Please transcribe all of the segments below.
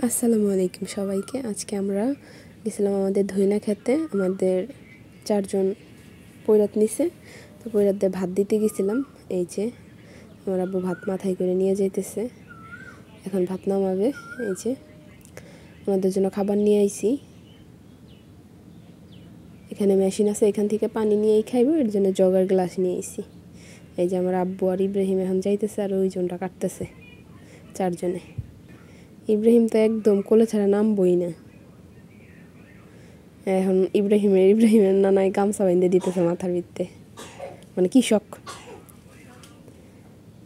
আসসালামু আলাইকুম সবাইকে। আজকে আমরা গেছিলাম আমাদের ধইনা খেতে। আমাদের 4 জন পৈরাত নিছে, তো পৈরাতদের ভাত দিতে গেছিলাম। এই যে আমার আব্বু ভাত মাথায় করে নিয়ে যাইতেছে, এখন ভাত নামাবে। এই যে আমাদের জন্য খাবার নিয়ে আইছি। এখানে মেশিন আছে, এখান থেকে পানি নিয়েই খাইব, এর জন্য জগার গ্লাস নিয়ে আইছি। এই যে আমার আব্বু আর ইব্রাহিম এখন যাইতেছে, আর ওই জনটা কাটতেছে 4 জনে। ইব্রাহিম তো একদম কোলে ছাড়া নামবই না। এখন ইব্রাহিমের নানায় গামছা বাইন্ধে দিতেছে মাথার ভিত্তে, মানে কৃষক,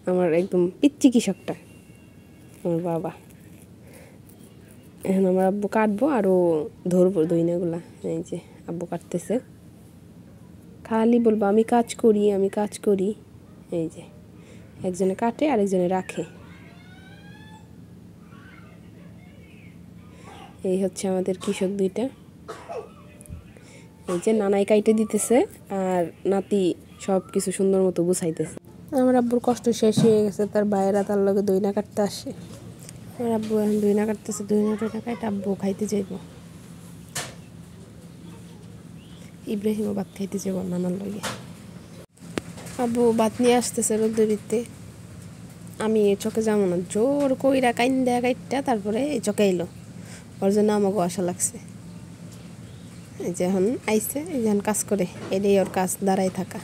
আমার একদম পিচ্ছি কৃষকটা আমার বাবা। এখন আমার আব্বু কাটবো আর ও ধরবো দইনাগুলা। এই যে আব্বু কাটতেছে, খালি বলবো আমি কাজ করি। এই যে একজনে কাটে আর একজনে রাখে। এই হচ্ছে আমাদের কৃষক দুইটা। এই যে নানাই কাইটে দিতেছে আর নাতি সব কিছু সুন্দর মতো গুছাইতেছে। আমার আব্বুর কষ্ট শেষ হয়ে গেছে, তার বাইরা তার লগে দইনা কাটতে আসে। আমার আব্বু এখন দইনা কাটতেছে, দইনা কাটে আব্বু খাইতে যাইব। ইব্রাহিমও ভাত খাইতে যাব নানার লগে। আব্বু ভাত নিয়ে আসতেছে রোদ্দুরিতে। আমি চকে যাবো না, জোর কইরা কাইন্দা কাইটটা তারপরে এই চকে এলো, ওর জন্য আমাকে আশা লাগছে। এই যে এখন আইসে, এই যে কাজ করে, এটাই ওর কাজ, দাঁড়াই থাকা।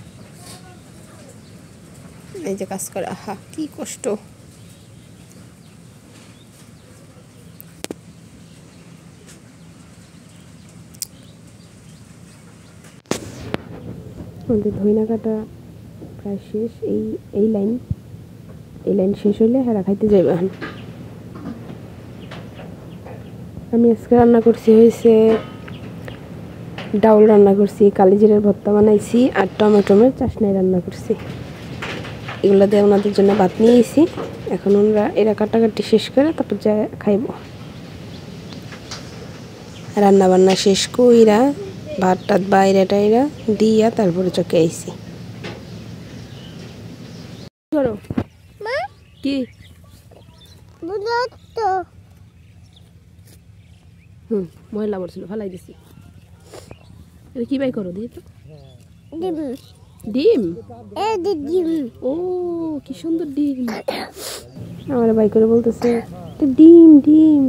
এই যে কাজ করে, আহা কি কষ্ট। আমাদের ধইনা কাটা প্রায় শেষ। এই লাইন শেষ হইলে হেরা খাইতে যাইবে। এখন আমি আজকে রান্না করছি হয়েছে ডাউল রান্না করছি, কালিজিরার ভর্তা বানাইছি আর টমেটোমের চাশনাই রান্না করছি। এগুলো দিয়ে ওনাদের জন্য ভাত নিয়ে এসি। এখন ওনারা এরা কাটাকাটি শেষ করে তারপর যা খাইব। রান্না বান্না শেষ কইরা ভাত টাত বাইরে টাইরা দিয়া তারপরে চকে আইসি। ধরো কি ময়লা পড়ছিল, ফালাই দিছি। কি বাই করো দিয়ে তো ডিম। ও কি সুন্দর ডিম। আমার বাই করে বলতেছে ডিম।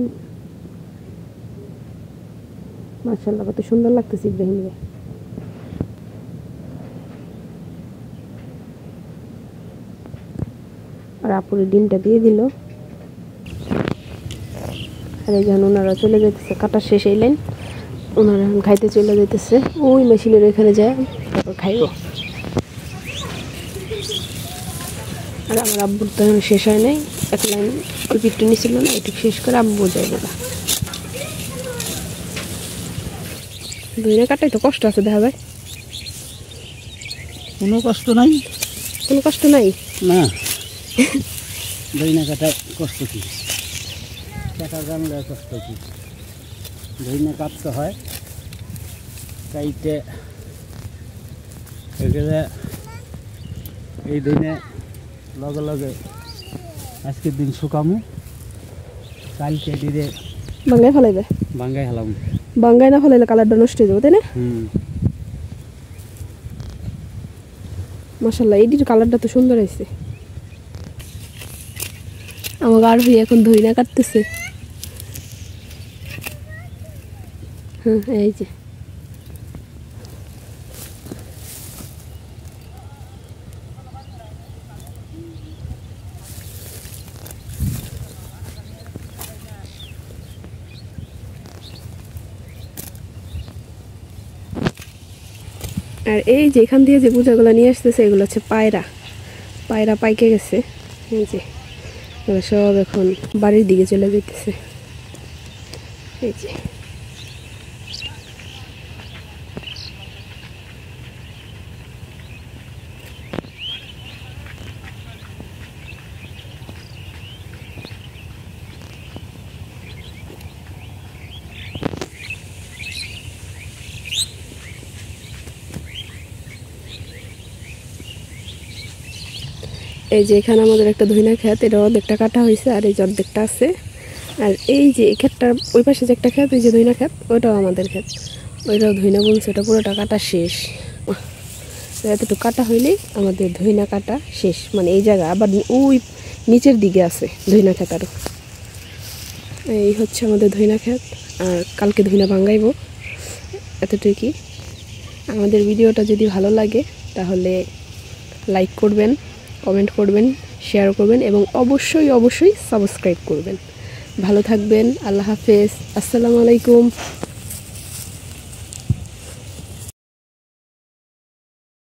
মাশাআল্লাহ কত সুন্দর লাগতেছে ইব্রাহিমকে। আর আপুরে ডিমটা দিয়ে দিল। আর এই যখন ওনারা চলে যেতেছে, কাটা শেষ এই লাইন, ওনারা এখন খাইতে চলে যেতেছে। ওই মেশিনের এখানে যায় তারপর খাইব। আর আমার আব্বুর তো এখন শেষ হয় নাই, এক লাইন অল্প একটু নিছিল না, এটুকু শেষ করে আব্বু যাইবে না। দইনা কাটাই তো কষ্ট আছে দেখা যায়। কোনো কষ্ট নাই না দইনা কাটায় কষ্ট কি, কাটার জানলে কষ্ট কি। দইনা কাটতে হয়, কাইতে এগুলো এই দইনে লগে আজকের দিন শুকামু, কালকে দিলে বাঙ্গাই হালাম। বাঙ্গাই না ফেলাইলে কালারটা নষ্ট হয়ে যাবে, তাই না? মাশাআল্লাহ এইটির কালারটা তো সুন্দর হয়েছে। আমার আর ভাই এখন ধইনা কাটতেছে। এই যে আর এই যে এখান দিয়ে যে বোঝাগুলো নিয়ে আসতেছে এগুলো হচ্ছে পায়রা পাইকে গেছে। এই যে এগুলো সব এখন বাড়ির দিকে চলে যেতেছে। এই যে এই যে এখানে আমাদের একটা ধইনা ক্ষেত, এটা অর্ধেকটা কাটা হয়েছে আর এই যে অর্ধেকটা আছে। আর এই যে এই ক্ষেতটার ওই পাশে যে একটা ক্ষেত, ওই যে ধইনা ক্ষেত, ওইটাও আমাদের ক্ষেত, ওইটাও ধইনা বলছে, ওটা পুরোটা কাটা শেষ। তো এতটুকু কাটা হইলেই আমাদের ধইনা কাটা শেষ, মানে এই জায়গা আবার ওই নিচের দিকে আছে ধইনা ক্ষেত আরও। এই হচ্ছে আমাদের ধইনা ক্ষেত, আর কালকে ধইনা ভাঙ্গাইব, এতটুকুই। আমাদের ভিডিওটা যদি ভালো লাগে তাহলে লাইক করবেন, কমেন্ট করবেন, শেয়ার করবেন এবং অবশ্যই অবশ্যই সাবস্ক্রাইব করবেন। ভালো থাকবেন, আল্লাহ হাফেজ, আসসালামু আলাইকুম।